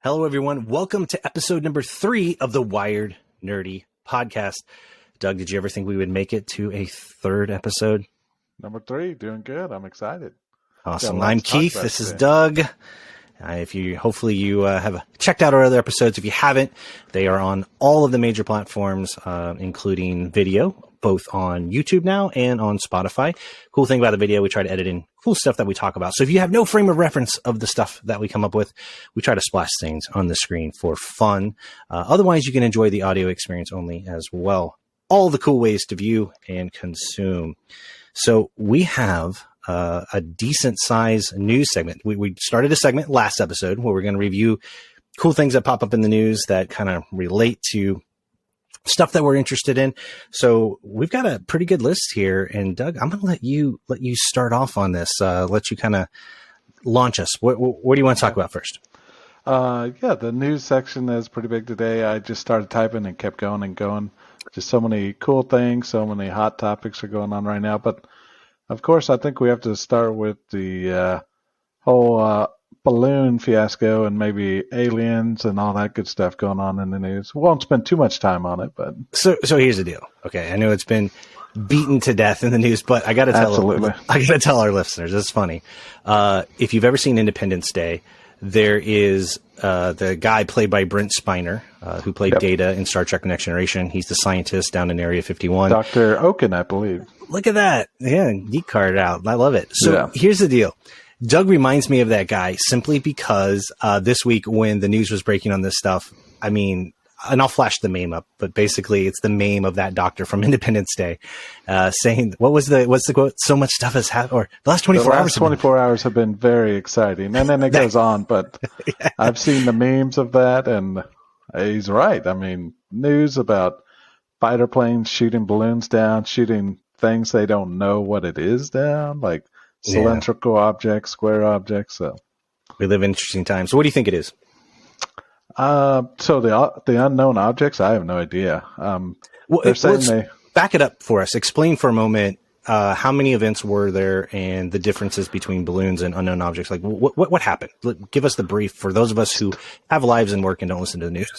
Hello, everyone. Welcome to episode number 3 of the Wired Nerdy podcast. Doug, did you ever think we would make it to a 3rd episode? Number 3, doing good. I'm excited. Awesome. I'm Keith. This is Doug. Hopefully you have checked out our other episodes. If you haven't, they are on all of the major platforms, including video, both on YouTube now and on Spotify. Cool thing about the video, we try to edit in cool stuff that we talk about. So if you have no frame of reference of the stuff that we come up with, we try to splash things on the screen for fun. Otherwise, you can enjoy the audio experience only as well. All the cool ways to view and consume. So we have a decent size news segment. We started a segment last episode where we're going to review cool things that pop up in the news that kind of relate to stuff that we're interested in. So we've got a pretty good list here. And Doug, I'm going to let you start off on this. Let you kind of launch us. What do you want to talk about first? The news section is pretty big today. I just started typing and kept going and going. Just so many cool things, so many hot topics are going on right now. But of course, I think we have to start with the whole balloon fiasco and maybe aliens and all that good stuff going on in the news. We won't spend too much time on it, but so here's the deal. Okay, I know it's been beaten to death in the news, but I got to tell our listeners. It's funny. If you've ever seen Independence Day, there is the guy played by Brent Spiner, who played Data in Star Trek: Next Generation. He's the scientist down in Area 51. Dr. Oken, I believe. Look at that. Yeah, geek card out. I love it. So here's the deal. Doug reminds me of that guy simply because this week when the news was breaking on this stuff, I mean, and I'll flash the meme up, but basically it's the meme of that doctor from Independence Day saying, what's the quote? So much stuff has happened, or the last 24 hours. 24 hours have been very exciting. And then it goes on, but I've seen the memes of that and he's right. I mean, news about fighter planes shooting balloons down, shooting things they don't know what it is down, like cylindrical objects, square objects. So we live in interesting times. So what do you think it is? So the unknown objects, I have no idea. They're saying back it up for us. Explain for a moment how many events were there and the differences between balloons and unknown objects. Like what happened? Give us the brief for those of us who have lives and work and don't listen to the news.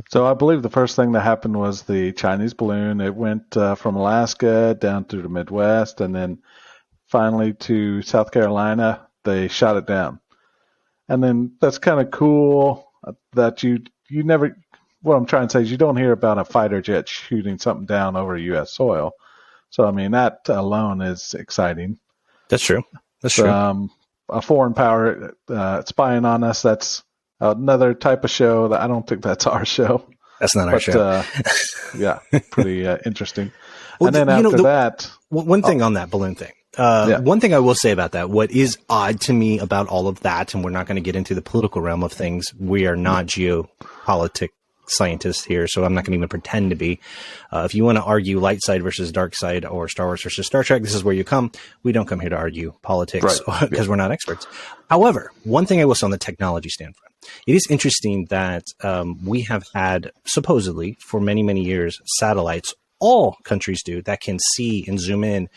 So I believe the first thing that happened was the Chinese balloon. It went from Alaska down through the Midwest and then finally to South Carolina. They shot it down. And then that's kind of cool that you never, what I'm trying to say is you don't hear about a fighter jet shooting something down over U.S. soil. So, I mean, that alone is exciting. That's true. That's true. A foreign power spying on us, that's another type of show that I don't think that's our show. That's not our show. Pretty interesting. Well, and then after that. One thing on that balloon thing. One thing I will say about that, what is odd to me about all of that, and we're not going to get into the political realm of things. We are not geopolitic scientists here, so I'm not going to even pretend to be. If you want to argue light side versus dark side or Star Wars versus Star Trek, this is where you come. We don't come here to argue politics because we're not experts. However, one thing I will say on the technology standpoint, it is interesting that we have had supposedly for many, many years satellites, all countries do, that can see and zoom in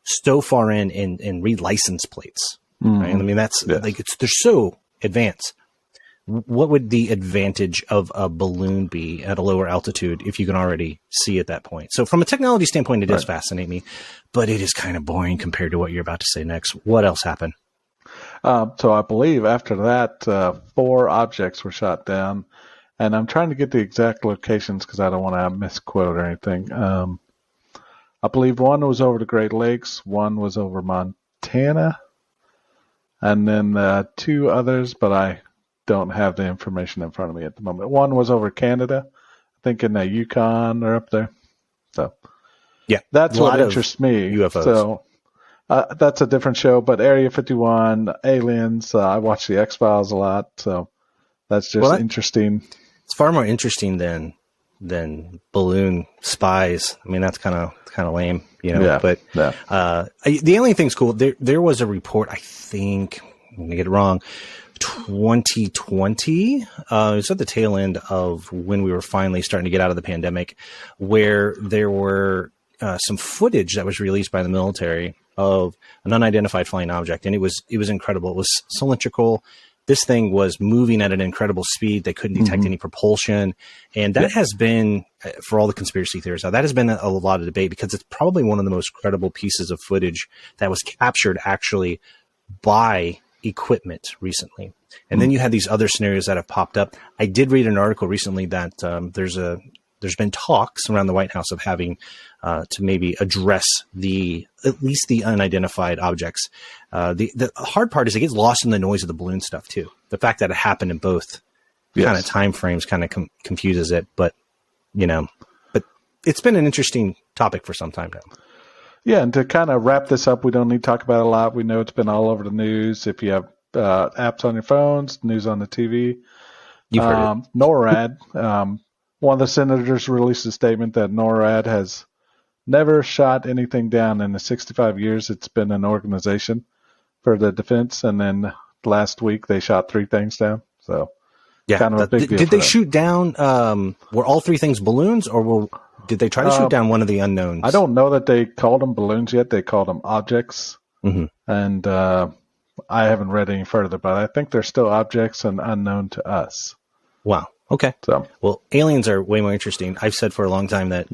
so far in and read license plates. Right? I mean, that's they're so advanced. What would the advantage of a balloon be at a lower altitude if you can already see at that point? So from a technology standpoint, it does fascinate me, but it is kind of boring compared to what you're about to say next. What else happened? So I believe after that, 4 objects were shot down, and I'm trying to get the exact locations because I don't want to misquote or anything. I believe one was over the Great Lakes, one was over Montana, and then 2 others, but I don't have the information in front of me at the moment. One was over Canada, I think in the Yukon or up there. So that's what interests me. UFOs. So that's a different show, but Area 51, aliens, I watch the X-Files a lot, so that's just interesting. It's far more interesting than balloon spies. I mean, that's kind of lame, you know. But the alien thing's cool. There was a report, I think, I'm gonna get it wrong, 2020. It was at the tail end of when we were finally starting to get out of the pandemic, where there were some footage that was released by the military of an unidentified flying object, and it was incredible. It was cylindrical. This thing was moving at an incredible speed. They couldn't detect any propulsion. And that has been, for all the conspiracy theories, that has been a lot of debate because it's probably one of the most credible pieces of footage that was captured actually by equipment recently. And then you have these other scenarios that have popped up. I did read an article recently that there's been talks around the White House of having to maybe address at least the unidentified objects. The hard part is it gets lost in the noise of the balloon stuff too. The fact that it happened in both kind of time frames kind of confuses it, but it's been an interesting topic for some time now. Yeah, and to kind of wrap this up, we don't need to talk about it a lot. We know it's been all over the news. If you have apps on your phones, news on the TV. You've heard it. NORAD, one of the senators released a statement that NORAD has never shot anything down in the 65 years it's been an organization for the defense. And then last week they shot 3 things down. So kind of a big deal. Did they shoot down, were all 3 things balloons or did they try to shoot down one of the unknowns? I don't know that they called them balloons yet. They called them objects. Mm-hmm. And I haven't read any further, but I think they're still objects and unknown to us. Wow. Okay. So, well, aliens are way more interesting. I've said for a long time that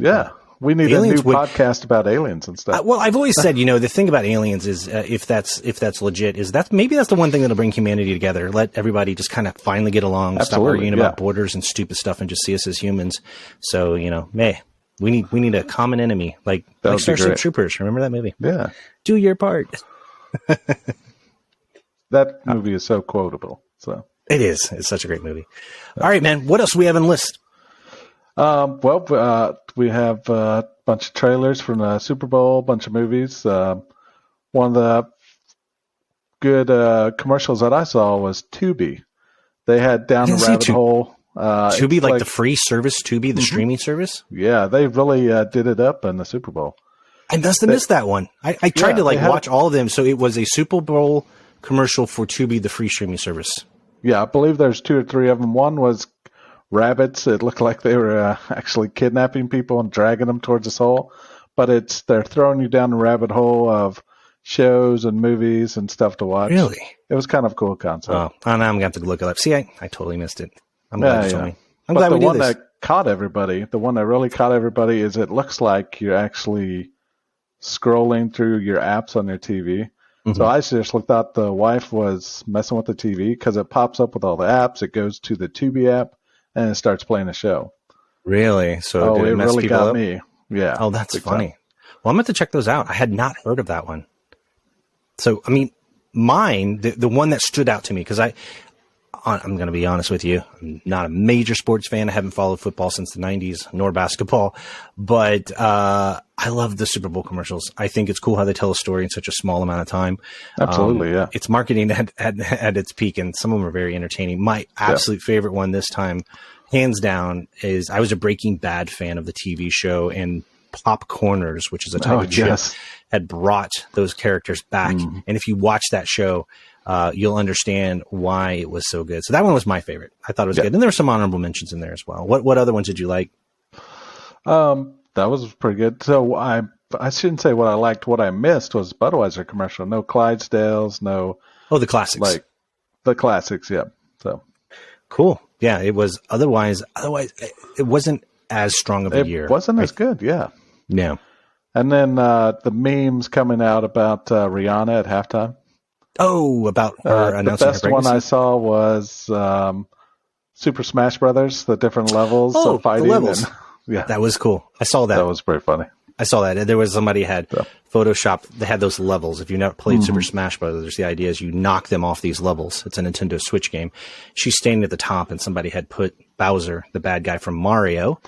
we need a new podcast about aliens and stuff. Well, I've always said, the thing about aliens is if that's legit, is maybe that's the one thing that'll bring humanity together. Let everybody just kind of finally get along, stop arguing about borders and stupid stuff, and just see us as humans. So we need a common enemy like Starship Troopers. Remember that movie? Yeah. Do your part. That movie is so quotable. So. It is. It's such a great movie. All right, man. What else do we have on the list? We have a bunch of trailers from the Super Bowl, a bunch of movies. One of the good commercials that I saw was Tubi. They had Down the Rabbit Hole. Tubi, like the free service, Tubi, the streaming service? Yeah, they really did it up in the Super Bowl. I must have missed that one. I tried to watch all of them, so it was a Super Bowl commercial for Tubi, the free streaming service. Yeah, I believe there's 2 or 3 of them. One was rabbits. It looked like they were actually kidnapping people and dragging them towards this hole. But they're throwing you down the rabbit hole of shows and movies and stuff to watch. Really? It was kind of a cool concept. Oh, now I'm going to have to look it up. See, I totally missed it. I'm glad you told me. I'm glad we did this. The one that caught everybody, the one that really caught everybody is it looks like you're actually scrolling through your apps on your TV. So I seriously thought the wife was messing with the TV because it pops up with all the apps. It goes to the Tubi app and it starts playing a show. Really? So it really got me. Yeah. Oh, that's funny. Well, I'm going to check those out. I had not heard of that one. So, I mean, mine, the one that stood out to me, because I'm going to be honest with you, I'm not a major sports fan. I haven't followed football since the 90s, nor basketball. But I love the Super Bowl commercials. I think it's cool how they tell a story in such a small amount of time. Absolutely, yeah. It's marketing at its peak, and some of them are very entertaining. My absolute favorite one this time, hands down, is I was a Breaking Bad fan of the TV show, and Pop Corners, which is a type of chip, had brought those characters back. And if you watch that show, you'll understand why it was so good. So that one was my favorite. I thought it was good. And there were some honorable mentions in there as well. What other ones did you like? That was pretty good. So I shouldn't say what I liked. What I missed was Budweiser commercial. No Clydesdales, no. Oh, the classics. Like the classics, yeah. So cool. Yeah, it was otherwise it wasn't as strong of a year. It wasn't as good, yeah. Yeah. And then the memes coming out about Rihanna at halftime. Oh, about her announcing the best her one pregnancy? I saw was Super Smash Brothers, the different levels of fighting. The levels. Yeah, that was cool. I saw that. That was pretty funny. I saw that. There was somebody had Photoshopped. They had those levels. If you've never played Super Smash Brothers, the idea is you knock them off these levels. It's a Nintendo Switch game. She's standing at the top, and somebody had put Bowser, the bad guy from Mario,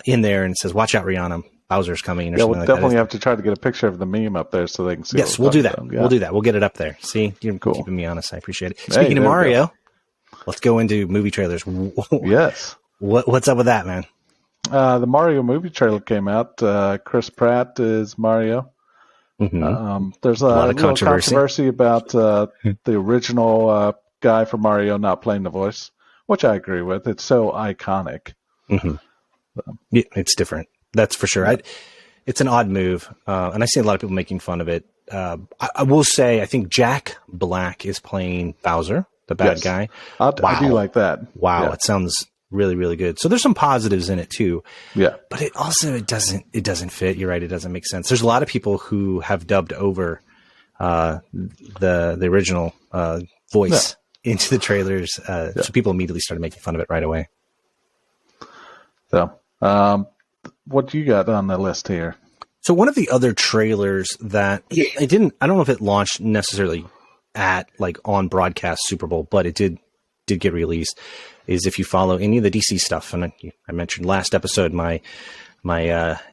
in there, and says, "Watch out, Rihanna! Bowser's coming." Or we'll definitely have to try to get a picture of the meme up there so they can see. Yes, we'll do that. Yeah. We'll do that. We'll get it up there. See, you're keeping me honest. I appreciate it. Speaking of Mario, let's go into movie trailers. Yes. What's up with that, man? The Mario movie trailer came out. Chris Pratt is Mario. There's a lot of controversy about the original guy from Mario not playing the voice, which I agree with. It's so iconic. Yeah, it's different. That's for sure. It's an odd move, and I see a lot of people making fun of it. I will say, I think Jack Black is playing Bowser. the bad guy. I do like that. Wow, it sounds really, really good. So there's some positives in it too. Yeah, but it doesn't fit. You're right. It doesn't make sense. There's a lot of people who have dubbed over the original voice into the trailers. So people immediately started making fun of it right away. So, what you got on the list here? So one of the other trailers that I don't know if it launched necessarily at on broadcast Super Bowl, but it did get released, is if you follow any of the DC stuff. And I mentioned last episode my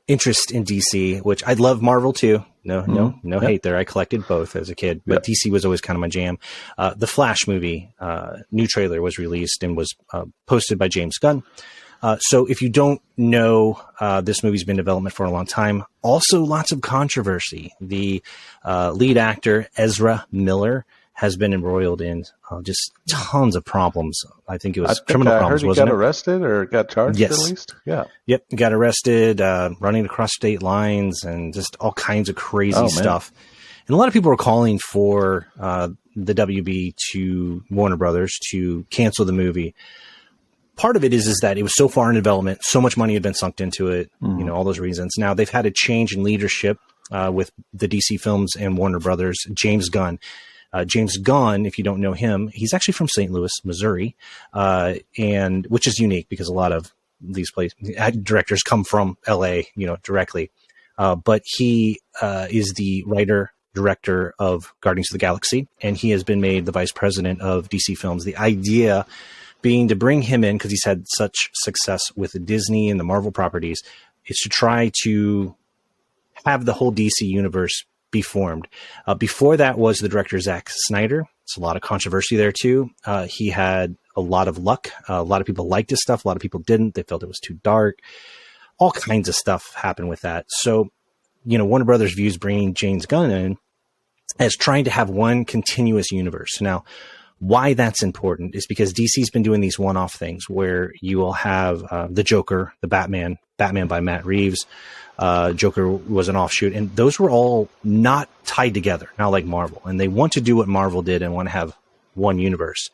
interest in DC, which I love Marvel too. No hate there. I collected both as a kid, but DC was always kind of my jam. The Flash movie, new trailer was released and was posted by James Gunn. So if you don't know, this movie's been in development for a long time. Also, lots of controversy. The lead actor, Ezra Miller, has been embroiled in just tons of problems. I think it was criminal problems, wasn't it? Got arrested or got charged at least? Yeah. Yep, got arrested, running across state lines, and just all kinds of crazy stuff. And a lot of people were calling for the WB to Warner Brothers to cancel the movie. Part of it is that it was so far in development, so much money had been sunk into it, all those reasons. Now they've had a change in leadership with the DC Films and Warner Brothers. James Gunn, if you don't know him, he's actually from St. Louis, Missouri, and which is unique because a lot of these directors come from LA, directly. But he is the writer-director of Guardians of the Galaxy, and he has been made the vice president of DC Films. The idea being to bring him in, because he's had such success with Disney and the Marvel properties, is to try to have the whole DC universe be formed. Before that was the director, Zack Snyder. It's a lot of controversy there too. He had a lot of luck. A lot of people liked his stuff. A lot of people didn't. They felt it was too dark. All kinds of stuff happened with that. So, Warner Brothers views bringing James Gunn in as trying to have one continuous universe. Now, why that's important is because DC's been doing these one-off things where you will have the Joker, the Batman by Matt Reeves. Joker was an offshoot, and those were all not tied together, not like Marvel. And they want to do what Marvel did and want to have one universe.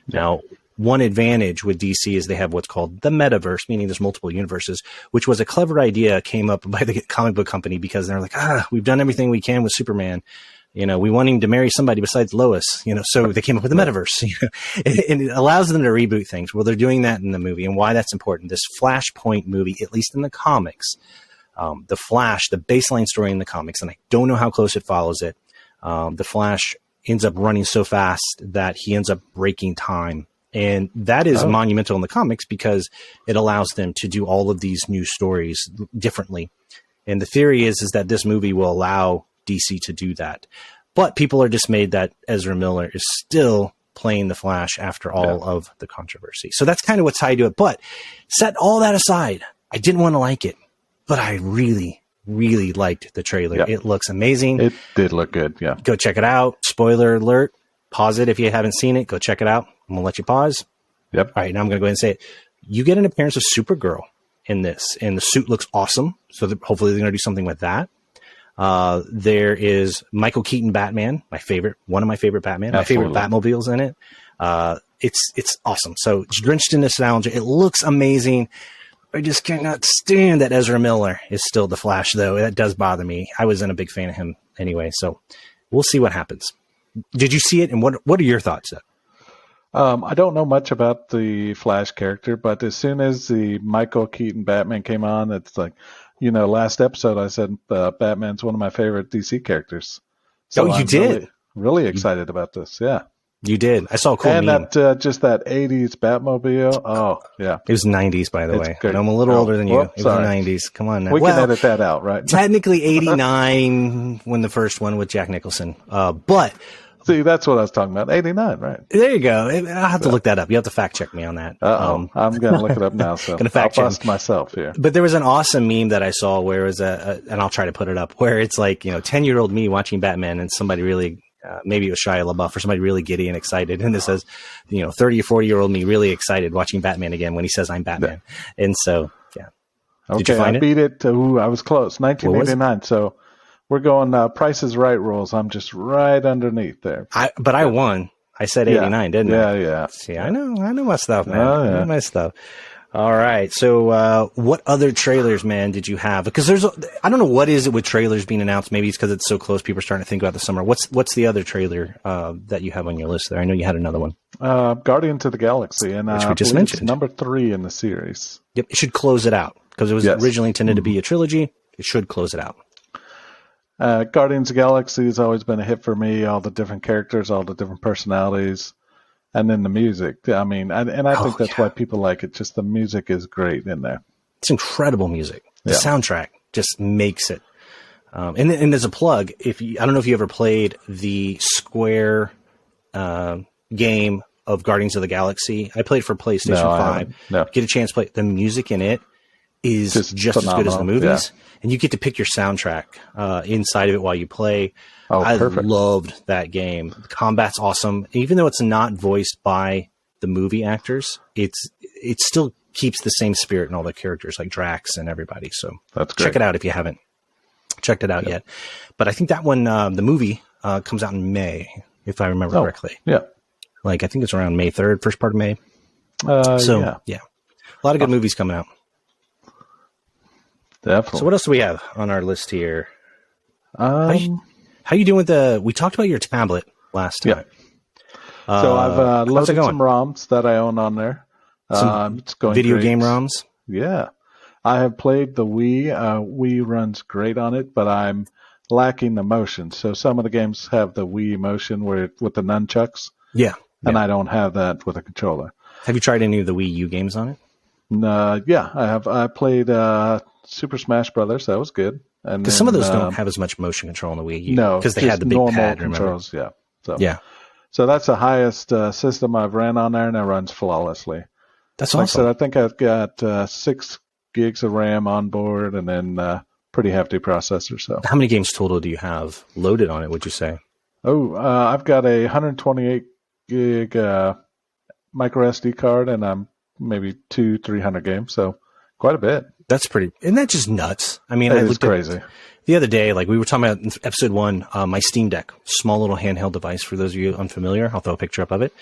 Now, one advantage with DC is they have what's called the metaverse, meaning there's multiple universes, which was a clever idea, came up by the comic book company because they're like, we've done everything we can with Superman. We want him to marry somebody besides Lois, so they came up with the metaverse, and it allows them to reboot things. Well, they're doing that in the movie, and why that's important. This Flashpoint movie, at least in the comics, the Flash, the baseline story in the comics, and I don't know how close it follows it. The Flash ends up running so fast that he ends up breaking time. And that is monumental in the comics because it allows them to do all of these new stories differently. And the theory is that this movie will allow DC to do that. But people are dismayed that Ezra Miller is still playing the Flash after all of the controversy. So that's kind of what's tied to it. But set all that aside, I didn't want to like it, but I really, really liked the trailer. Yep. It looks amazing. It did look good. Yeah. Go check it out. Spoiler alert. Pause it if you haven't seen it. Go check it out. I'm going to let you pause. Yep. All right. Now I'm going to go ahead and say it. You get an appearance of Supergirl in this, and the suit looks awesome. So hopefully they're going to do something with that. There is Michael Keaton Batman, one of my favorite Batman, Absolutely. my favorite Batmobiles in it. It's awesome. So drenched in nostalgia. It looks amazing. I just cannot stand that Ezra Miller is still the Flash, though. That does bother me. I wasn't a big fan of him anyway, so we'll see what happens. Did you see it, and what are your thoughts? I don't know much about the Flash character, but as soon as the Michael Keaton Batman came on, it's like, last episode I said Batman's one of my favorite DC characters. So you did? Really excited about this, yeah. You did. I saw a cool meme. And just that 80s Batmobile. Oh, yeah. It was 90s, by the way. I'm a little older than you. It was 90s. Come on now. We can edit that out, right? Technically 89 when the first one with Jack Nicholson. But... See, that's what I was talking about. 89, right? There you go. I'll have to look that up. You have to fact check me on that. I'm going to look it up now. So I'll bust myself here. But there was an awesome meme that I saw where it was and I'll try to put it up, where it's like, 10-year-old me watching Batman and somebody really, maybe it was Shia LaBeouf or somebody really giddy and excited. And it says, 30 or 40-year-old me really excited watching Batman again when he says I'm Batman. Yeah. And so, yeah. Okay, did you find I beat it. I was close. 1989. So we're going Price is Right rules. I'm just right underneath there. But I won. I said 89, didn't I? Yeah. See, I know my stuff, man. Oh, yeah. I know my stuff. All right. So, what other trailers, man, did you have? Because I don't know what is it with trailers being announced. Maybe it's because it's so close. People are starting to think about the summer. What's the other trailer that you have on your list there? I know you had another one. Guardians of the Galaxy, and which we just mentioned. It's number 3 in the series. Yep, it should close it out because it was originally intended to be a trilogy. It should close it out. Guardians of the Galaxy has always been a hit for me. All the different characters, all the different personalities. And then the music. I mean, I think that's why people like it. Just the music is great in there. It's incredible music. The soundtrack just makes it. And as a plug, I don't know if you ever played the Square game of Guardians of the Galaxy. I played for PlayStation 5. No. Get a chance to play. The music in it is just as good as the movies. Yeah. And you get to pick your soundtrack inside of it while you play. I loved that game. The combat's awesome. Even though it's not voiced by the movie actors, it still keeps the same spirit in all the characters, like Drax and everybody. So that's great. Check it out if you haven't checked it out yet. But I think that one, the movie, comes out in May, if I remember correctly. Yeah. Like, I think it's around May 3rd, first part of May. A lot of good movies coming out. Definitely. So what else do we have on our list here? How you doing with we talked about your tablet last time. Yeah. So I've loaded some ROMs that I own on there. It's going video great. Game ROMs? Yeah. I have played the Wii. Wii runs great on it, but I'm lacking the motion. So some of the games have the Wii motion with the nunchucks. Yeah. And I don't have that with a controller. Have you tried any of the Wii U games on it? Yeah, I have. I played Super Smash Brothers. That was good. Because some of those don't have as much motion control on the Wii U. No, because they had the big pad. Controls, remember? So that's the highest system I've ran on there, and it runs flawlessly. That's awesome. Like I said, I think I've got 6 gigs of RAM on board, and then pretty hefty processor. So, how many games total do you have loaded on it? Would you say? I've got a 128 gig micro SD card, and I'm maybe 200-300 games. So, quite a bit. That's isn't that just nuts? I mean, I looked crazy. The other day, like we were talking about in episode 1, my Steam Deck, small little handheld device for those of you unfamiliar. I'll throw a picture up of it.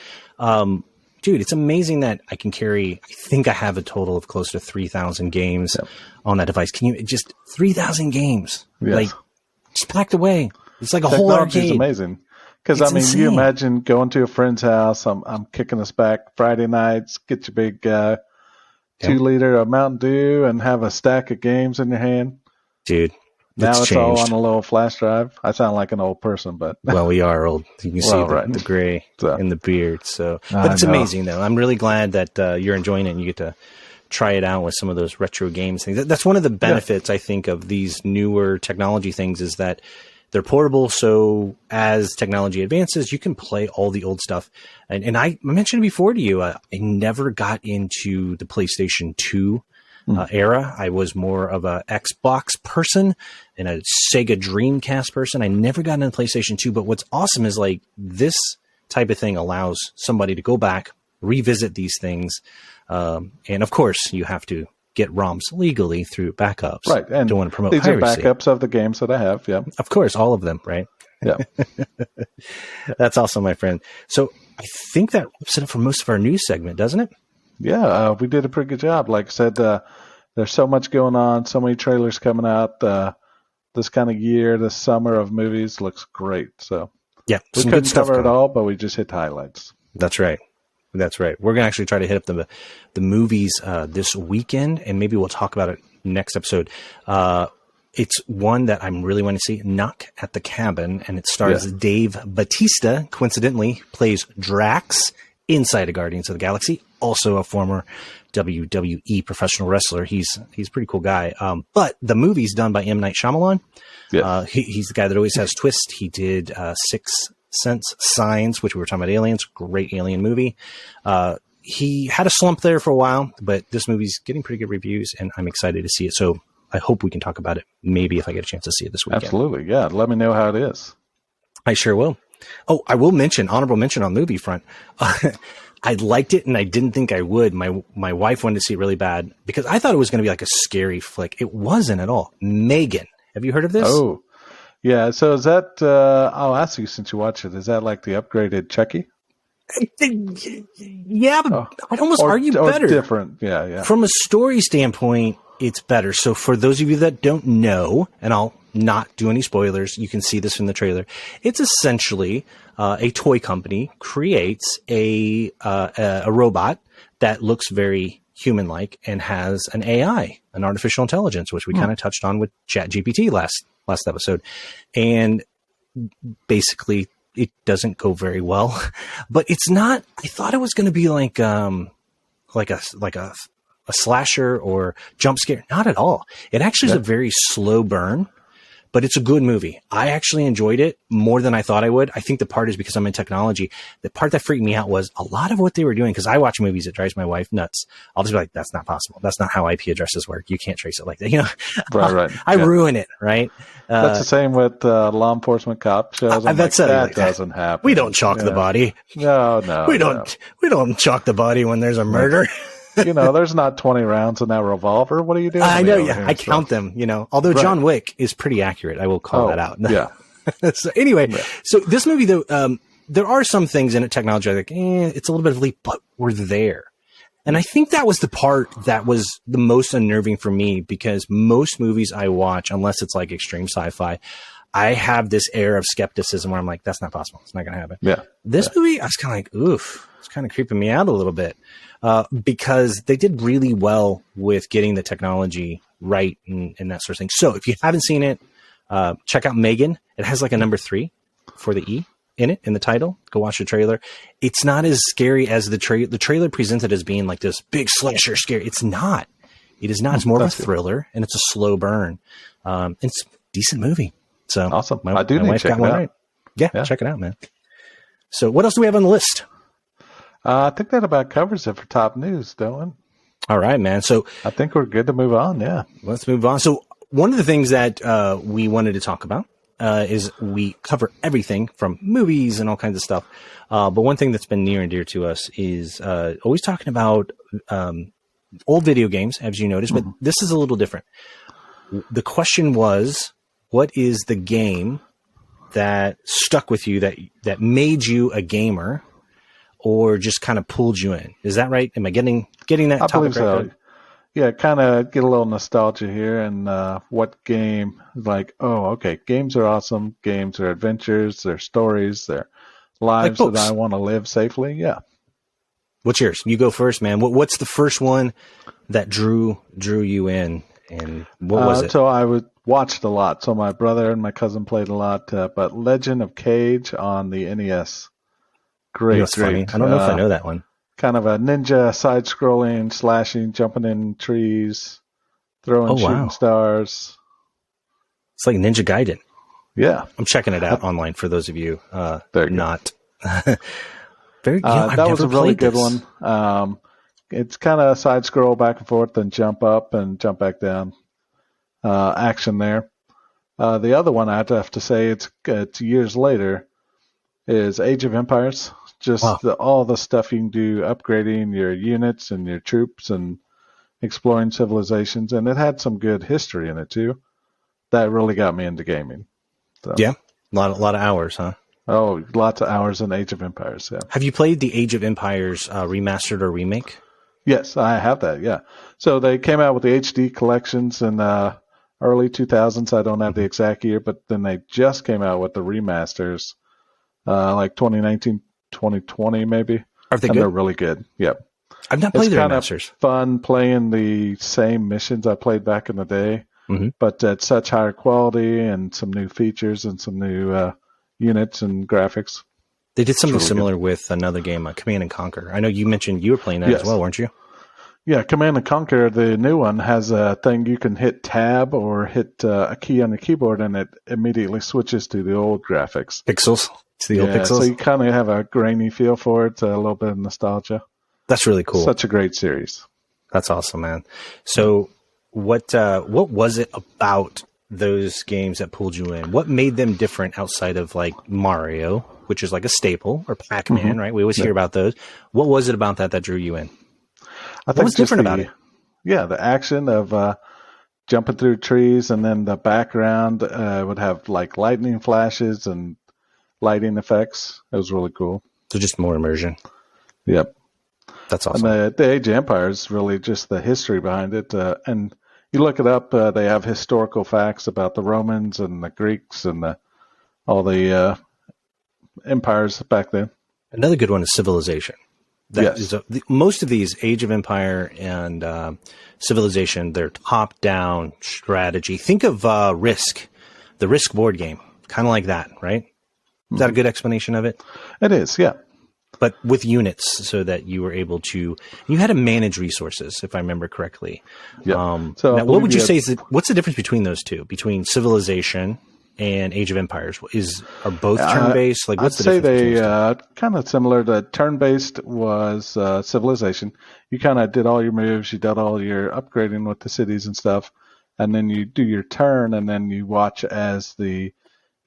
Dude, it's amazing that I can carry, I think I have a total of close to 3,000 games on that device. Can you just 3,000 games? Yes. Like just packed away. It's like a whole Technology is arcade. amazing. Because, I mean, insane. You imagine going to a friend's house. I'm kicking us back Friday nights, get your big 2-liter of Mountain Dew and have a stack of games in your hand. Dude, now it's changed. all on a little flash drive. I sound like an old person, but well, we are old. You can see the gray and the beard. So, but it's amazing though. I'm really glad that you're enjoying it and you get to try it out with some of those retro games things. That's one of the benefits I think of these newer technology things is that they're portable. So as technology advances, you can play all the old stuff. And I mentioned before to you, I never got into the PlayStation 2 era. I was more of a Xbox person and a Sega Dreamcast person. I never got into PlayStation 2. But what's awesome is like this type of thing allows somebody to go back, revisit these things. And of course, you have to get ROMs legally through backups. Right. And don't want to promote these piracy. are backups of the games that I have. Yeah. Of course, all of them, right? Yeah. That's awesome, my friend. So I think that wraps it up for most of our news segment, doesn't it? Yeah, we did a pretty good job. Like I said, there's so much going on, so many trailers coming out. This kind of year, this summer of movies looks great. So yeah, we couldn't cover it all, but we just hit the highlights. That's right. That's right. We're going to actually try to hit up the movies this weekend, and maybe we'll talk about it next episode. It's one that I'm really wanting to see, Knock at the Cabin, and it stars Dave Bautista, coincidentally, plays Drax inside of Guardians of the Galaxy, also a former WWE professional wrestler. He's a pretty cool guy. But the movie's done by M. Night Shyamalan. Yeah. He's the guy that always has twists. He did Sixth Sense, Signs, which we were talking about aliens, great alien movie. He had a slump there for a while, but this movie's getting pretty good reviews, and I'm excited to see it. So I hope we can talk about it, maybe if I get a chance to see it this weekend. Absolutely, yeah. Let me know how it is. I sure will. Oh, I will mention, honorable mention on movie front. I liked it, and I didn't think I would. My wife wanted to see it really bad because I thought it was going to be like a scary flick. It wasn't at all. Megan, have you heard of this? Oh, yeah. So is that? I'll ask you since you watch it. Is that like the upgraded Chucky? Yeah, but I'd almost argue better. Different. Yeah. From a story standpoint, it's better. So for those of you that don't know, and I'll not do any spoilers, you can see this in the trailer. It's essentially a toy company creates a robot that looks very human-like and has an AI, an artificial intelligence, which we kind of touched on with ChatGPT last episode. And basically, it doesn't go very well. But it's not. I thought it was going to be like a slasher or jump scare. Not at all. It actually is a very slow burn. But it's a good movie. I actually enjoyed it more than I thought I would. I think the part is because I'm in technology. The part that freaked me out was a lot of what they were doing, because I watch movies, it drives my wife nuts. I'll just be like, that's not possible. That's not how IP addresses work. You can't trace it like that. You know, right. I ruin it, right? That's the same with law enforcement cop shows. That doesn't happen. We don't chalk the body. No. We don't chalk the body when there's a murder. There's not 20 rounds in that revolver. What are you doing? I know, yeah. I count them, although John Wick is pretty accurate. I will call that out. Yeah. So anyway, so this movie, though, there are some things in it, technology, I think, it's a little bit of a leap, but we're there. And I think that was the part that was the most unnerving for me, because most movies I watch, unless it's like extreme sci-fi, I have this air of skepticism where I'm like, that's not possible. It's not going to happen. Yeah. This movie, I was kind of like, oof, it's kind of creeping me out a little bit. Because they did really well with getting the technology right and that sort of thing. So if you haven't seen it, check out Megan. It has like a number 3 for the E in it, in the title. Go watch the trailer. It's not as scary as the trailer presented as being like this big slasher scary. It's not. It is not. It's more of a thriller, and it's a slow burn. It's a decent movie. So awesome. My wife got one right. Yeah, check it out, man. So what else do we have on the list? I think that about covers it for top news, Dylan. All right, man. So I think we're good to move on. Yeah. Let's move on. So one of the things that we wanted to talk about is we cover everything from movies and all kinds of stuff. But one thing that's been near and dear to us is always talking about old video games, as you noticed, but this is a little different. The question was, what is the game that stuck with you, that made you a gamer, or just kind of pulled you in? Is that right? Am I getting that topic right? I believe so. Yeah, kind of get a little nostalgia here, and what game, like, games are awesome. Games are adventures, they're stories, they're lives that I want to live safely. Yeah. What's yours? You go first, man. What's the first one that drew you in, and what was it? So I watched a lot. So my brother and my cousin played a lot, but Legend of Cage on the NES. Great. Funny. I don't know if I know that one. Kind of a ninja side-scrolling, slashing, jumping in trees, throwing shooting stars. It's like Ninja Gaiden. Yeah. I'm checking it out online for those of you not. Very. That was a really good one. It's kind of side-scroll back and forth, then jump up and jump back down. Action there. The other one I'd have to say, it's years later, is Age of Empires. Just all the stuff you can do, upgrading your units and your troops and exploring civilizations. And it had some good history in it, too. That really got me into gaming. So. Yeah, a lot of hours, huh? Oh, lots of hours in Age of Empires, yeah. Have you played the Age of Empires remastered or remake? Yes, I have that, yeah. So they came out with the HD collections in early 2000s. I don't have the exact year, but then they just came out with the remasters, like 2019, 2020 maybe. Are they and good? They're really good, yep. I've not played the remasters. It's kind of fun playing the same missions I played back in the day, but at such higher quality and some new features and some new units and graphics. They did something similar with another game, Command and Conquer. I know you mentioned you were playing that as well, weren't you? Yeah, Command and Conquer, the new one, has a thing you can hit tab or hit a key on the keyboard, and it immediately switches to the old graphics. Pixels? To the old pixels? So you kind of have a grainy feel for it, a little bit of nostalgia. That's really cool. Such a great series. That's awesome, man. So what was it about those games that pulled you in? What made them different outside of like Mario, which is like a staple, or Pac-Man, right? We always hear about those. What was it about that drew you in? I think what was different about it? Yeah, the action of jumping through trees, and then the background would have like lightning flashes and lighting effects. It was really cool. So just more immersion. Yep. That's awesome. And the Age of Empires is really just the history behind it. And you look it up, they have historical facts about the Romans and the Greeks and all the empires back then. Another good one is Civilization. Yes. Most of these, Age of Empire and Civilization, they're top-down strategy. Think of Risk, the Risk board game, kind of like that, right? Is that a good explanation of it? It is, yeah. But with units, so that you were able to, you had to manage resources, if I remember correctly. Yeah. So now, what would you say what's the difference between those two, between Civilization and Age of Empires? Are both turn-based? Like, what's the difference? I'd say they kind of similar. The turn-based was Civilization. You kind of did all your moves, you did all your upgrading with the cities and stuff, and then you do your turn, and then you watch as the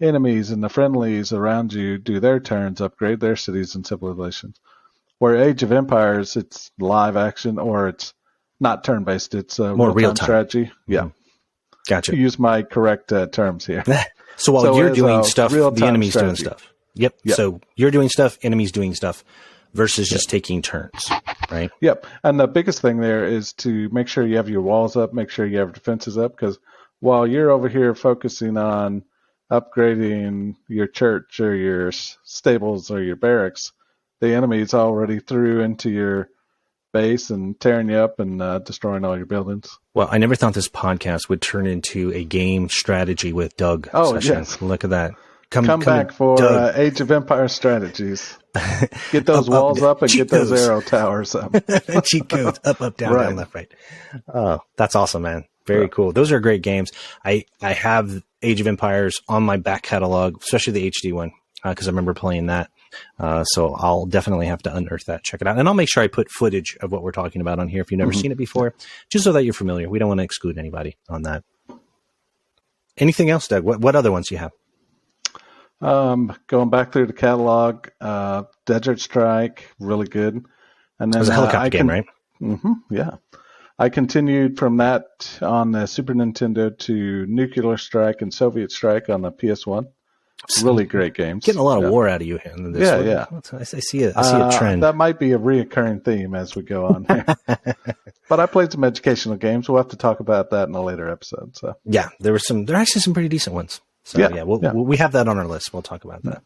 enemies and the friendlies around you do their turns, upgrade their cities and civilizations. Where Age of Empires, it's live action, or it's not turn-based. It's more real-time strategy. Yeah. Gotcha. Use my correct terms here. So while you're doing stuff, the enemy's strategy. doing stuff. Yep. So you're doing stuff, enemy's doing stuff, versus just taking turns, right? Yep. And the biggest thing there is to make sure you have your walls up, make sure you have defenses up, because while you're over here focusing on upgrading your church or your stables or your barracks, the enemy's already through into your base and tearing you up and destroying all your buildings. Well, I never thought this podcast would turn into a game strategy with Doug session. Yes. Look at that. Come back for Age of Empire strategies. Get those walls up and get those arrow towers up. Cheat codes. Up, down, down, left, right. Oh, that's awesome, man. Very cool. Those are great games. I have Age of Empires on my back catalog, especially the HD one, because I remember playing that. So I'll definitely have to unearth that, check it out. And I'll make sure I put footage of what we're talking about on here if you've never seen it before, just so that you're familiar. We don't want to exclude anybody on that. Anything else, Doug? What other ones do you have? Going back through the catalog, Desert Strike, really good. And then it was a helicopter game, right? Yeah. I continued from that on the Super Nintendo to Nuclear Strike and Soviet Strike on the PS1. Really great games. Getting a lot of war out of you in this. Yeah. I see a trend. That might be a reoccurring theme as we go on here. But I played some educational games. We'll have to talk about that in a later episode. So yeah, there are actually some pretty decent ones. So we have that on our list. We'll talk about that.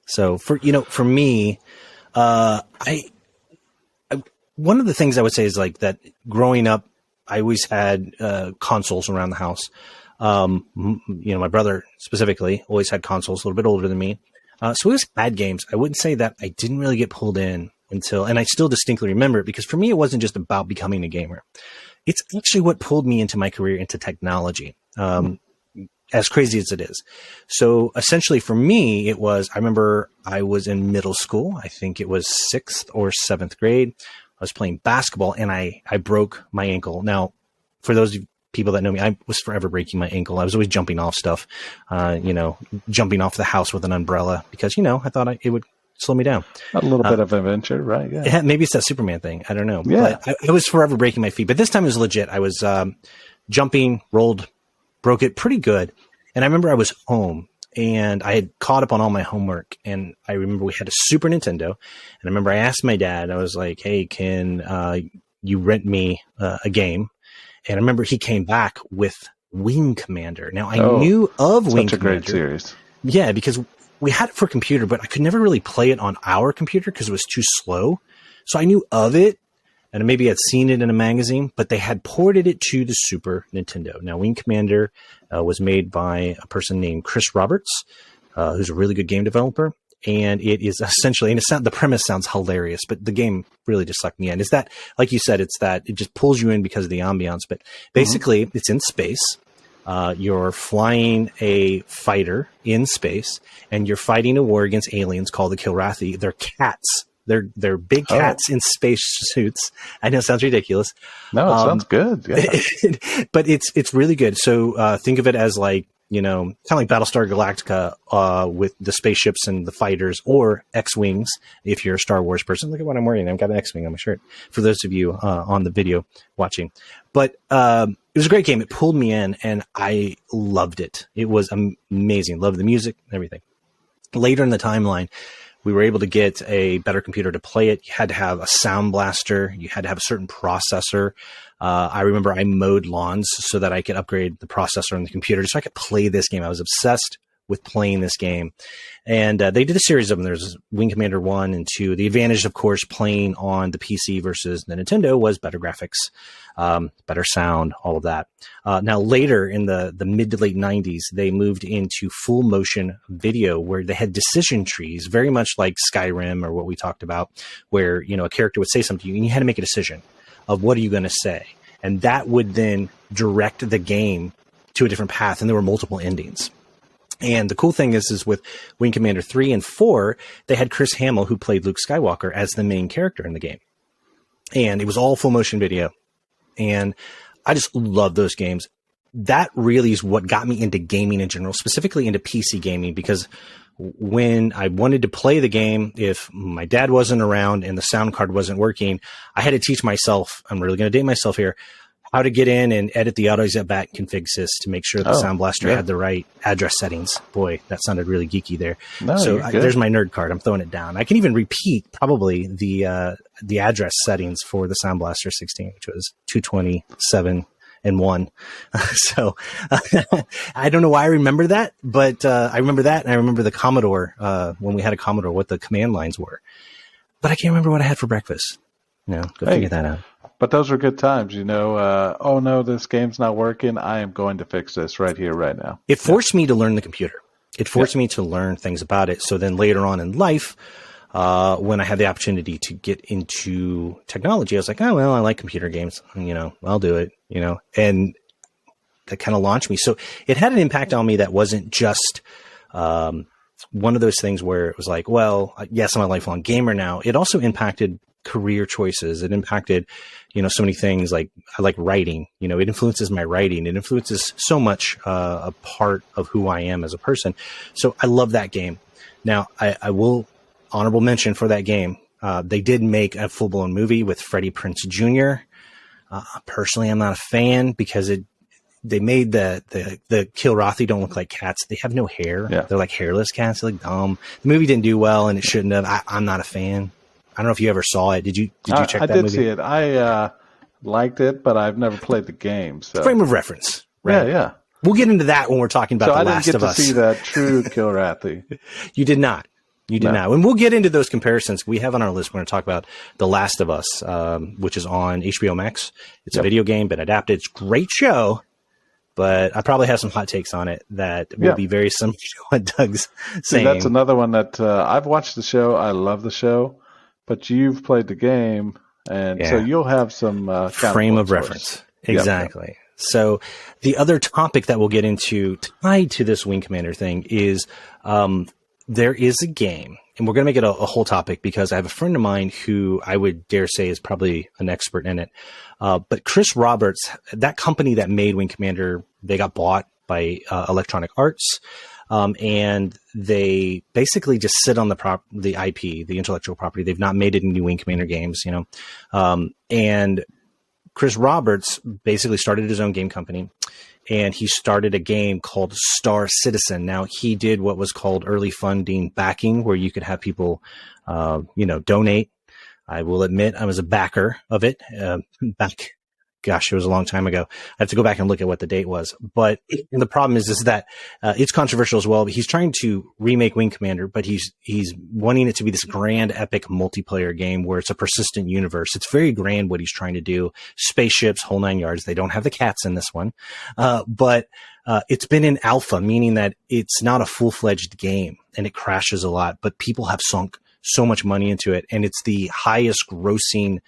So for me, one of the things I would say is like that growing up, I always had consoles around the house. My brother specifically always had consoles, a little bit older than me. So we always had games. I wouldn't say that I didn't really get pulled in until, and I still distinctly remember it, because for me, it wasn't just about becoming a gamer. It's actually what pulled me into my career, into technology. As crazy as it is. So essentially for me, it was, I remember I was in middle school. I think it was 6th or 7th grade. I was playing basketball and I broke my ankle. Now, for those people that know me, I was forever breaking my ankle. I was always jumping off stuff, jumping off the house with an umbrella because, I thought it would slow me down. A little bit of adventure, right? Yeah. Maybe it's that Superman thing. I don't know. Yeah. But I was forever breaking my feet. But this time it was legit. I was jumping, rolled, broke it pretty good. And I remember I was home and I had caught up on all my homework. And I remember we had a Super Nintendo. And I remember I asked my dad, I was like, hey, can you rent me a game? And I remember he came back with Wing Commander. Now, I knew of Wing Commander. Such a great series. Yeah, because we had it for computer, but I could never really play it on our computer because it was too slow. So I knew of it. And maybe I'd seen it in a magazine, but they had ported it to the Super Nintendo. Now, Wing Commander was made by a person named Chris Roberts, who's a really good game developer. And it is essentially, and the premise sounds hilarious, but the game really just sucked me in. Is that, like you said, it's that it just pulls you in because of the ambiance. But basically, it's in space. You're flying a fighter in space, and you're fighting a war against aliens called the Kilrathi. They're cats. They're big cats in space suits. I know it sounds ridiculous. No, it sounds good. Yeah. But it's really good. So think of it as like, kind of like Battlestar Galactica with the spaceships and the fighters, or X-Wings if you're a Star Wars person. Look at what I'm wearing. I've got an X-Wing on my shirt for those of you on the video watching. But it was a great game. It pulled me in, and I loved it. It was amazing. Loved the music and everything. Later in the timeline, we were able to get a better computer to play it. You had to have a sound blaster. You had to have a certain processor. I remember I mowed lawns so that I could upgrade the processor on the computer so I could play this game. I was obsessed with playing this game. And they did a series of them. There's Wing Commander 1 and 2. The advantage, of course, playing on the PC versus the Nintendo was better graphics, better sound, all of that. Now, later in the mid to late 90s, they moved into full motion video where they had decision trees, very much like Skyrim or what we talked about, where, you know, a character would say something to you and you had to make a decision of what are you going to say. And that would then direct the game to a different path. And there were multiple endings. And the cool thing is with Wing Commander 3 and 4, they had Chris Hamill, who played Luke Skywalker, as the main character in the game. And it was all full motion video. And I just love those games. That really is what got me into gaming in general, specifically into PC gaming, because when I wanted to play the game, if my dad wasn't around and the sound card wasn't working, I had to teach myself, I'm really going to date myself here, how to get in and edit the AutoZet config sys to make sure the Sound Blaster had the right address settings. Boy, that sounded really geeky there. No, so there's my nerd card. I'm throwing it down. I can even repeat probably the address settings for the Sound Blaster 16, which was 227 and 1. So I don't know why I remember that, but I remember that, and I remember the Commodore, when we had a Commodore, what the command lines were. But I can't remember what I had for breakfast. Go figure that out. But those were good times, you know. Oh, no, this game's not working. I am going to fix this right here, right now. It forced me to learn the computer. It forced me to learn things about it. So then later on in life, when I had the opportunity to get into technology, I was like, oh, well, I like computer games. You know, I'll do it, you know. And that kind of launched me. So it had an impact on me that wasn't just one of those things where it was like, well, yes, I'm a lifelong gamer now. It also impacted career choices. It impacted, you know, so many things. Like I like writing, you know, it influences my writing. It influences so much a part of who I am as a person. So I love that game. Now I will honorable mention for that game. They did make a full blown movie with Freddie Prinze Jr. Personally, I'm not a fan because they made the Kilrathi don't look like cats. They have no hair. Yeah. They're like hairless cats. They're like dumb. The movie didn't do well and it shouldn't have. I'm not a fan. I don't know if you ever saw it. Did you check that movie? I did see it. I liked it, but I've never played the game. So frame of reference. Right? Yeah. We'll get into that when we're talking about The Last of Us. So I didn't get to see that true Kilrathi. You did not. You did not. And we'll get into those comparisons. We have on our list, we're going to talk about The Last of Us, which is on HBO Max. It's a video game, been adapted. It's a great show, but I probably have some hot takes on it that will be very similar to what Doug's saying. That's another one that I've watched the show. I love the show. But you've played the game, and so you'll have some frame of reference. Exactly. Yep. So the other topic that we'll get into tied to this Wing Commander thing is there is a game, and we're going to make it a whole topic because I have a friend of mine who I would dare say is probably an expert in it. But Chris Roberts, that company that made Wing Commander, they got bought by Electronic Arts. And they basically just sit on the IP, the intellectual property. They've not made it in new Wing Commander games, you know. And Chris Roberts basically started his own game company, and he started a game called Star Citizen. Now, he did what was called early funding backing, where you could have people, donate. I will admit I was a backer of it back. Gosh, it was a long time ago. I have to go back and look at what the date was. But the problem is that it's controversial as well. But he's trying to remake Wing Commander, but he's wanting it to be this grand, epic multiplayer game where it's a persistent universe. It's very grand what he's trying to do. Spaceships, whole 9 yards. They don't have the cats in this one. But it's been in alpha, meaning that it's not a full-fledged game, and it crashes a lot. But people have sunk so much money into it, and it's the highest grossing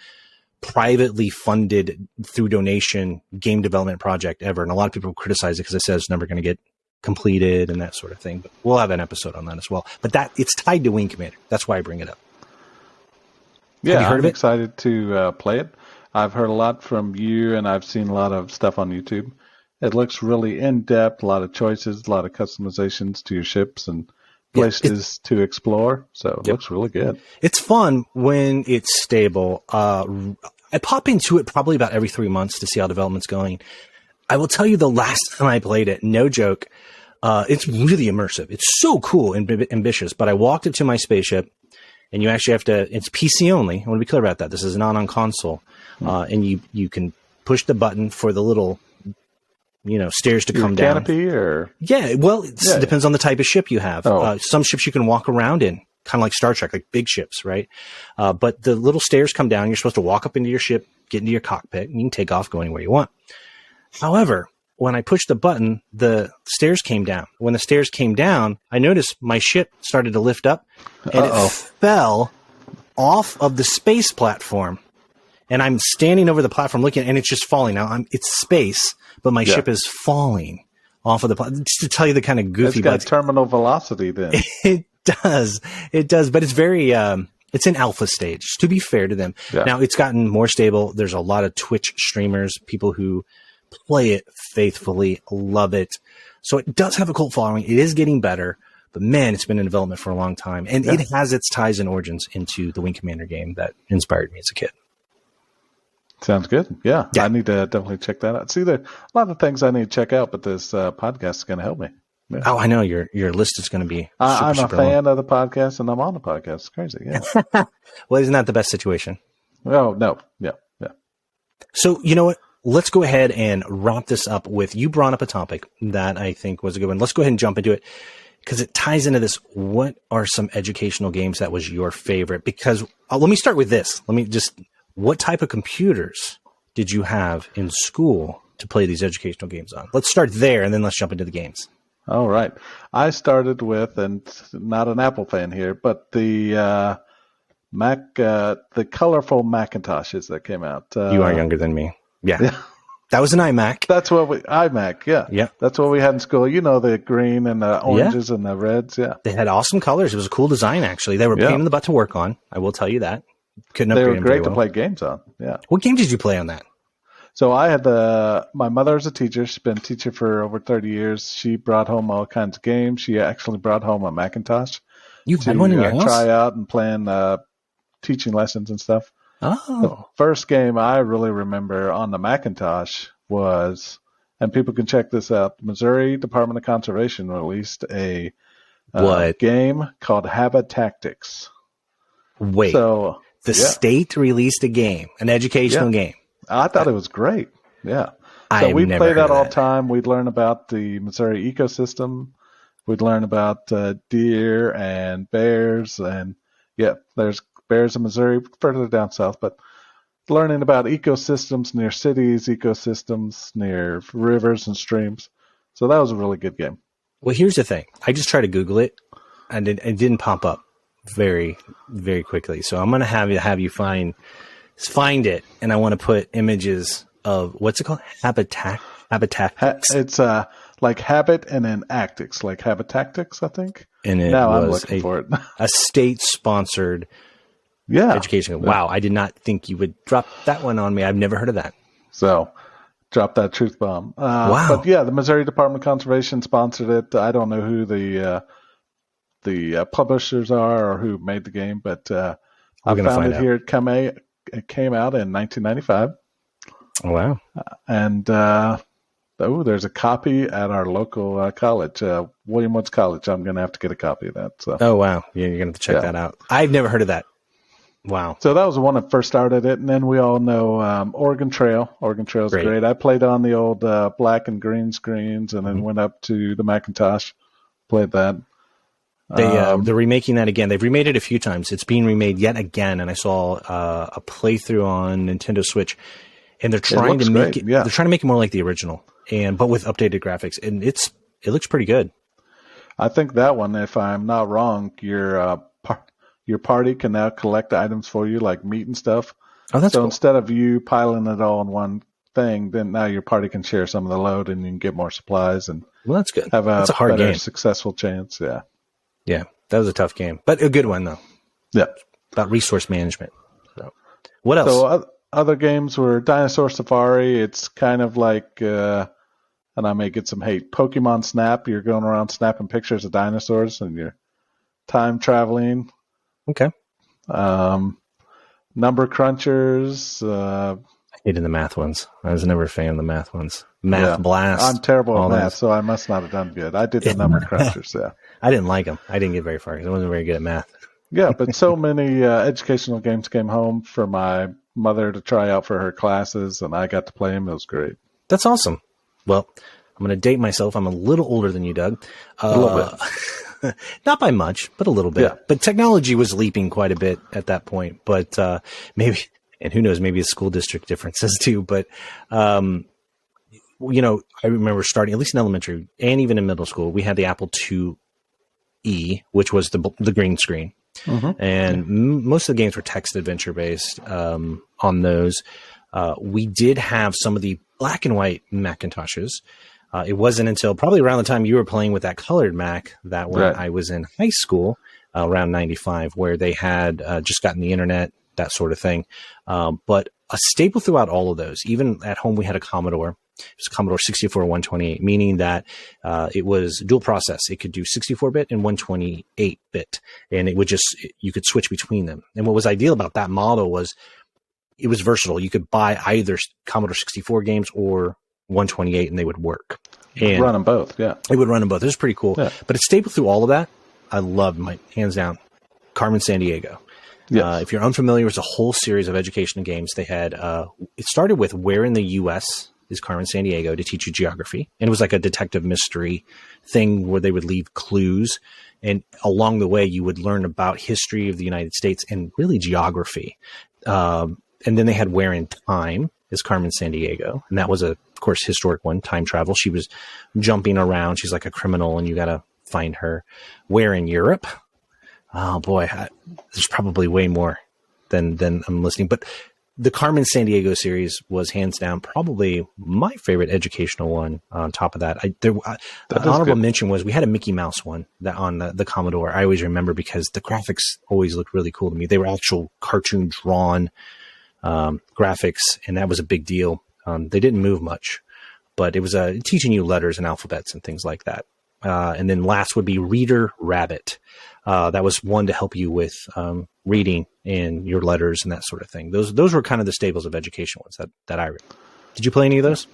privately funded through donation game development project ever. And a lot of people criticize it because it says it's never going to get completed and that sort of thing. But we'll have an episode on that as well. But it's tied to Wing Commander. That's why I bring it up. Yeah, I'm excited to play it. I've heard a lot from you, and I've seen a lot of stuff on YouTube. It looks really in-depth, a lot of choices, a lot of customizations to your ships and places to explore. So it looks really good. It's fun when it's stable. I pop into it probably about every 3 months to see how development's going. I will tell you the last time I played it, no joke, it's really immersive. It's so cool and ambitious. But I walked up to my spaceship. and you actually have to. It's PC only. I want to be clear about that. This is not on console, and you can push the button for the little, stairs to come down. Canopy or it depends on the type of ship you have. Some ships you can walk around in, kind of like Star Trek, like big ships, right? But the little stairs come down. You're supposed to walk up into your ship, get into your cockpit, and you can take off going where you want. However, when I pushed the button, the stairs came down. When the stairs came down, I noticed my ship started to lift up, and it fell off of the space platform. And I'm standing over the platform looking, and it's just falling. Now, it's space, but my ship is falling off of the platform. Just to tell you the kind of goofy... It's got terminal velocity then. It does. But it's very... it's in alpha stage, to be fair to them. Yeah. Now, it's gotten more stable. There's a lot of Twitch streamers, people who play it faithfully, love it. So it does have a cult following. It is getting better, but man, it's been in development for a long time. And it has its ties and origins into the Wing Commander game that inspired me as a kid. Sounds good. Yeah. I need to definitely check that out. See, there are a lot of things I need to check out, but this podcast is going to help me. Yeah. Oh, I know. Your list is going to be I'm a fan of the podcast, and I'm on the podcast. It's crazy. Yeah. Well, isn't that the best situation? Oh, no. Yeah. So, you know what? Let's go ahead and wrap this up with, you brought up a topic that I think was a good one. Let's go ahead and jump into it because it ties into this. What are some educational games that was your favorite? Because let me start with this. What type of computers did you have in school to play these educational games on? Let's start there, and then let's jump into the games. All right. I started with, and not an Apple fan here, but the the colorful Macintoshes that came out. You are younger than me. Yeah. That was an iMac. That's what iMac, yeah. Yeah. That's what we had in school. The green and the oranges and the reds, yeah. They had awesome colors. It was a cool design, actually. They were a pain in the butt to work on. I will tell you that. Couldn't upgrade them. They were great to play games on, yeah. What game did you play on that? So I had my mother is a teacher. She's been a teacher for over 30 years. She brought home all kinds of games. She actually brought home a Macintosh. You had one in your house? Try out and plan teaching lessons and stuff. Oh. The first game I really remember on the Macintosh was, and people can check this out, the Missouri Department of Conservation released a game called Habit Tactics. Wait. So the state released a game, an educational game. I thought it was great. Yeah. So we played that all the time. We'd learn about the Missouri ecosystem. We'd learn about deer and bears. And there's bears in Missouri, further down south. But learning about ecosystems near cities, ecosystems near rivers and streams. So that was a really good game. Well, here's the thing. I just tried to Google it, and it didn't pop up very, very quickly. So I'm going to have you find it, and I want to put images of, what's it called? Habitat. It's like habit and then actics, like Habitactics, I think. And I'm looking for it. A state-sponsored education. Wow, I did not think you would drop that one on me. I've never heard of that. So, drop that truth bomb. Wow. But the Missouri Department of Conservation sponsored it. I don't know who the publishers are or who made the game, but I found it here. It came out in 1995. Oh, wow. And there's a copy at our local college, William Woods College. I'm going to have to get a copy of that. So. Oh, wow. Yeah, you're going to have to check that out. I've never heard of that. Wow. So that was the one that first started it. And then we all know Oregon Trail. Oregon Trail is great. I played on the old black and green screens and then went up to the Macintosh, played that. They're remaking that again. They've remade it a few times. It's being remade yet again, and I saw a playthrough on Nintendo Switch, and they're trying to make it. Yeah. They're trying to make it more like the original, but with updated graphics, and it looks pretty good. I think that one, if I'm not wrong, your party can now collect items for you, like meat and stuff. Oh, that's so cool. Instead of you piling it all in one thing, then now your party can share some of the load, and you can get more supplies and that's good. Have that's a hard better game. Successful chance. Yeah. Yeah, that was a tough game, but a good one, though. Yeah. About resource management. So, what else? So other games were Dinosaur Safari. It's kind of like, and I may get some hate, Pokemon Snap. You're going around snapping pictures of dinosaurs and you're time traveling. Okay. Number Crunchers. I hated the math ones. I was never a fan of the math ones. Math Blast. I'm terrible at math, so I must not have done good. I did the Number Crunchers, I didn't like them. I didn't get very far because I wasn't very good at math. Yeah, but so many educational games came home for my mother to try out for her classes, and I got to play them. It was great. That's awesome. Well, I'm going to date myself. I'm a little older than you, Doug. A little bit. Not by much, but a little bit. Yeah. But technology was leaping quite a bit at that point. But maybe, and who knows, maybe it's school district differences too. But, you know, I remember starting, at least in elementary and even in middle school, we had the Apple IIe, which was the green screen. Mm-hmm. And most of the games were text adventure based on those. We did have some of the black and white Macintoshes. It wasn't until probably around the time you were playing with that colored Mac that when I was in high school, around 95, where they had just gotten the internet, that sort of thing. But a staple throughout all of those, even at home, we had a Commodore. It was Commodore 64 128, meaning that it was dual process. It could do 64-bit and 128-bit, and it would you could switch between them. And what was ideal about that model was it was versatile. You could buy either Commodore 64 games or 128, and they would work. And run them both, yeah. It would run them both. It was pretty cool. Yeah. But it's staple through all of that. I loved hands down, Carmen Sandiego. Yes. If you're unfamiliar, it's a whole series of educational games. They had it started with Where in the U.S. is Carmen Sandiego to teach you geography. And it was like a detective mystery thing where they would leave clues. And along the way, you would learn about history of the United States and really geography. And then they had Where in Time is Carmen Sandiego. And that was, of course, historic one, time travel. She was jumping around. She's like a criminal, and you got to find her. Where in Europe? Oh, boy. There's probably way more than I'm listening. But the Carmen Sandiego series was hands down probably my favorite educational one. On top of that, an honorable mention was we had a Mickey Mouse one that on the Commodore. I always remember because the graphics always looked really cool to me. They were actual cartoon drawn graphics, and that was a big deal. They didn't move much, but it was teaching you letters and alphabets and things like that. And then last would be Reader Rabbit. That was one to help you with reading and your letters and that sort of thing. Those were kind of the staples of education ones that I read. Did you play any of those?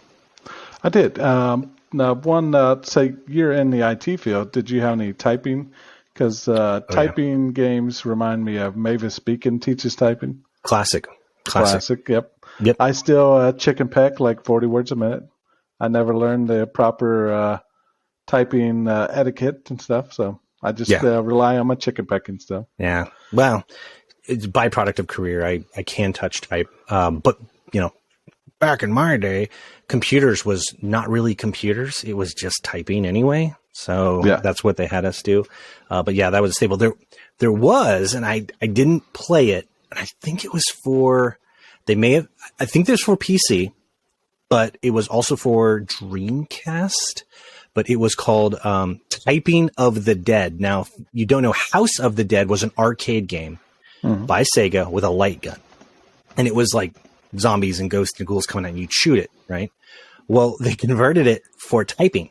I did. Now, say you're in the IT field. Did you have any typing? Because typing games remind me of Mavis Beacon teaches typing. Classic. Yep. I still chicken peck like 40 words a minute. I never learned the proper typing etiquette and stuff, so I just rely on my chicken pecking stuff. Yeah. Well, it's a byproduct of career. I can touch type. But, back in my day, computers was not really computers. It was just typing anyway. So that's what they had us do. But yeah, that was a staple. There was, and I didn't play it. And I think it was I think this for PC, but it was also for Dreamcast. But it was called Typing of the Dead. Now, if you don't know, House of the Dead was an arcade game by Sega with a light gun. And it was like zombies and ghosts and ghouls coming out and you'd shoot it, right? Well, they converted it for typing.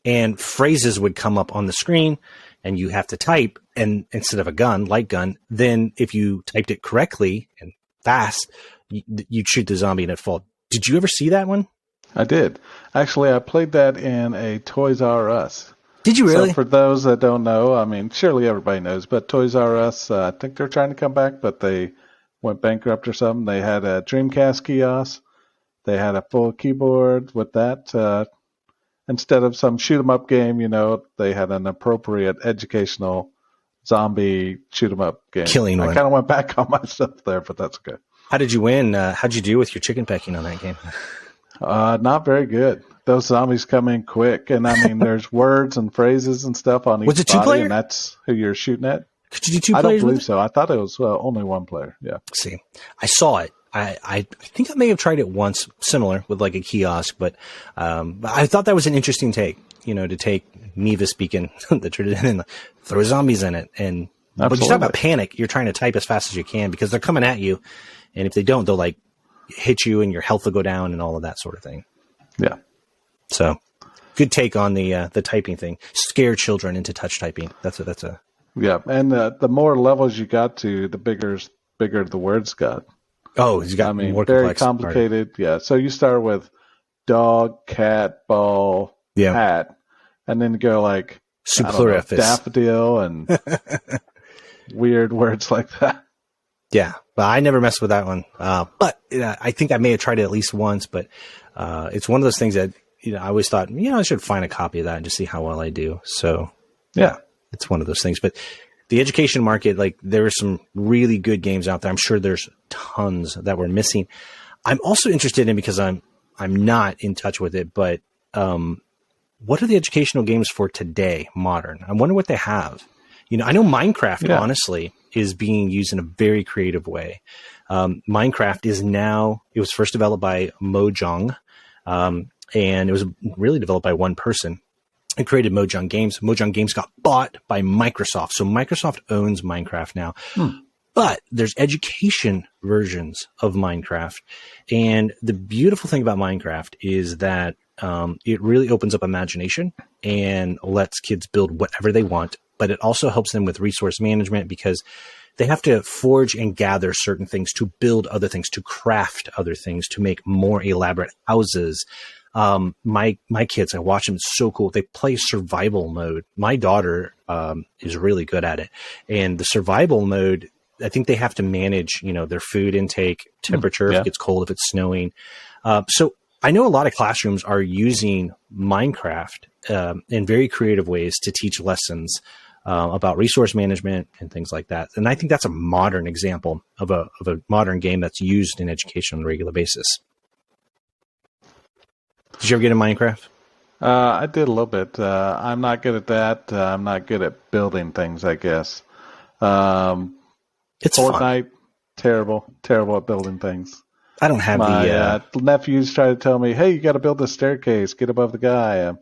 And phrases would come up on the screen and you have to type. And instead of a light gun, then if you typed it correctly and fast, you'd shoot the zombie and it'd fall. Did you ever see that one? I did. Actually, I played that in a Toys R Us. Did you really? So for those that don't know, I mean, surely everybody knows, but Toys R Us, I think they're trying to come back, but they went bankrupt or something. They had a Dreamcast kiosk. They had a full keyboard with that. Instead of some shoot-'em-up game, they had an appropriate educational zombie shoot-'em-up game. Killing one. I kind of went back on myself there, but that's okay. How did you win? How'd you do with your chicken pecking on that game? Not very good. Those zombies come in quick, and I mean, there's words and phrases and stuff on each was it body, two-player? And that's who you're shooting at. Could you do two players? I don't believe with it? so. I thought it was only one player. Yeah. See, I saw it. I think I may have tried it once, similar with like a kiosk, but I thought that was an interesting take. To take Mavis Beacon, the tradition, and throw zombies in it, and but you talk about panic. You're trying to type as fast as you can because they're coming at you, and if they don't, they'll like hit you and your health will go down and all of that sort of thing. Yeah. So good take on the typing thing. Scare children into touch typing. That's a. Yeah. And the more levels you got to, the bigger the words got. Oh, he's got more very complicated. Right. Yeah. So you start with dog, cat, ball, hat, and then go like daffodil and weird words like that. Yeah, but I never messed with that one. But I think I may have tried it at least once, but it's one of those things that, I always thought, I should find a copy of that and just see how well I do. So yeah, it's one of those things. But the education market, like, there are some really good games out there. I'm sure there's tons that we're missing. I'm also interested in, because I'm not in touch with it, but what are the educational games for today, modern? I wonder what they have. I know Minecraft, honestly, is being used in a very creative way. Minecraft is now, it was first developed by Mojang, and it was really developed by one person who created Mojang Games. Mojang Games got bought by Microsoft. So Microsoft owns Minecraft now. But there's education versions of Minecraft. And the beautiful thing about Minecraft is that it really opens up imagination and lets kids build whatever they want. But it also helps them with resource management, because they have to forge and gather certain things to build other things, to craft other things, to make more elaborate houses. My kids, I watch them. It's so cool. They play survival mode. My daughter is really good at it. And the survival mode, I think they have to manage, their food intake, temperature, if it gets cold, if it's snowing. So I know a lot of classrooms are using Minecraft in very creative ways to teach lessons about resource management and things like that. And I think that's a modern example of a modern game that's used in education on a regular basis. Did you ever get in Minecraft? I did a little bit. I'm not good at that. I'm not good at building things, I guess. It's Fortnite, fun. terrible at building things. I don't have My nephews try to tell me, hey, you got to build a staircase, get above the guy. I'm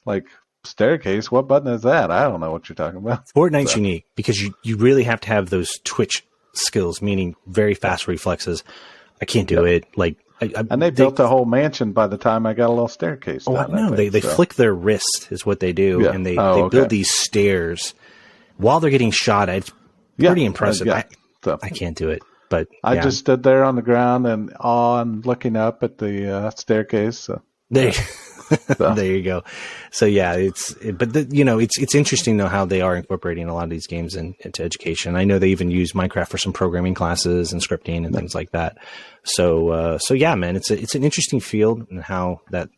like, staircase? What button is that? I don't know what you're talking about. Fortnite's unique because you really have to have those twitch skills, meaning very fast reflexes. I can't do it. Like, and they built a whole mansion by the time I got a little staircase. Oh, no, they flick their wrist is what they do, and they build these stairs while they're getting shot at. It's pretty impressive. I can't do it, but I just stood there on the ground and looking up at the staircase. So. There you go. So yeah, it's interesting though how they are incorporating a lot of these games into education. I know they even use Minecraft for some programming classes and scripting and things like that. So yeah, man, it's an interesting field, and how that,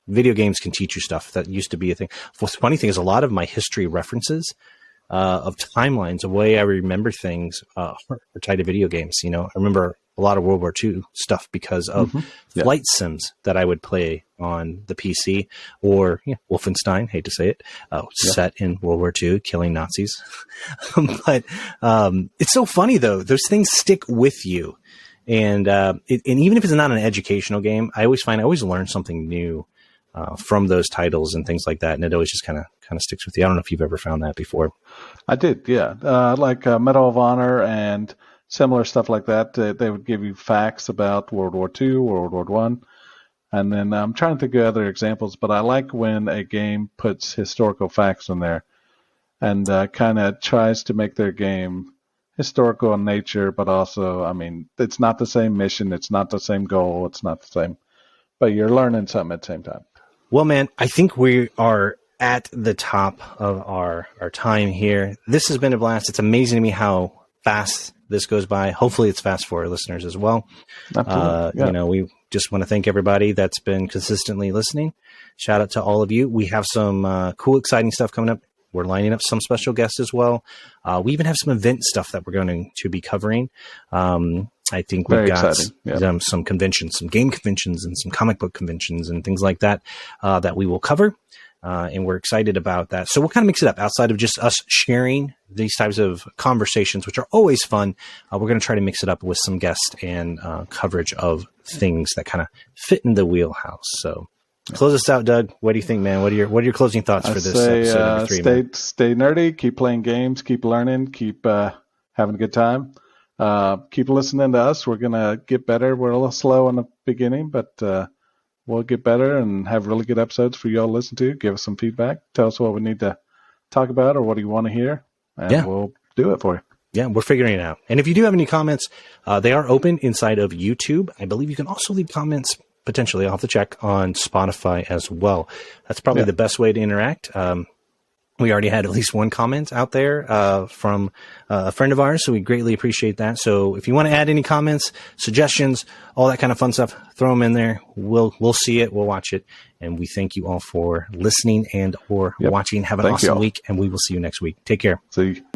video games can teach you stuff that used to be a thing. What's funny thing is, a lot of my history references of timelines, the way I remember things are tied to video games. I remember a lot of World War II stuff because of flight sims that I would play on the PC, or Wolfenstein, hate to say it, set in World War II, killing Nazis. But it's so funny though; those things stick with you, and even if it's not an educational game, I always learn something new from those titles and things like that, and it always just kind of sticks with you. I don't know if you've ever found that before. I did, yeah. Like Medal of Honor and similar stuff like that. They would give you facts about World War II, World War I. And then I'm trying to think of other examples, but I like when a game puts historical facts in there and kind of tries to make their game historical in nature, but also, it's not the same mission, it's not the same goal, it's not the same, but you're learning something at the same time. Well, man, I think we are at the top of our time here. This has been a blast. It's amazing to me how fast this goes by. Hopefully it's fast for our listeners as well. We just want to thank everybody that's been consistently listening. Shout out to all of you. We have some cool, exciting stuff coming up. We're lining up some special guests as well. We even have some event stuff that we're going to be covering. I think we've got some conventions, some game conventions and some comic book conventions and things like that that we will cover. And we're excited about that. So we'll kind of mix it up outside of just us sharing these types of conversations, which are always fun. We're going to try to mix it up with some guests and coverage of things that kind of fit in the wheelhouse. So close us out, Doug. What do you think, man? What are your closing thoughts for this episode number 3? Stay nerdy, keep playing games, keep learning, keep having a good time. Keep listening to us. We're going to get better. We're a little slow in the beginning, but we'll get better and have really good episodes for you all to listen to. Give us some feedback. Tell us what we need to talk about or what do you want to hear, and we'll do it for you. Yeah, we're figuring it out. And if you do have any comments, they are open inside of YouTube. I believe you can also leave comments, potentially, I'll have to check, on Spotify as well. That's probably the best way to interact. We already had at least one comment out there from a friend of ours, so we greatly appreciate that. So if you want to add any comments, suggestions, all that kind of fun stuff, throw them in there. We'll see it. We'll watch it. And we thank you all for listening and or watching. Have an awesome week, and we will see you next week. Take care. See you.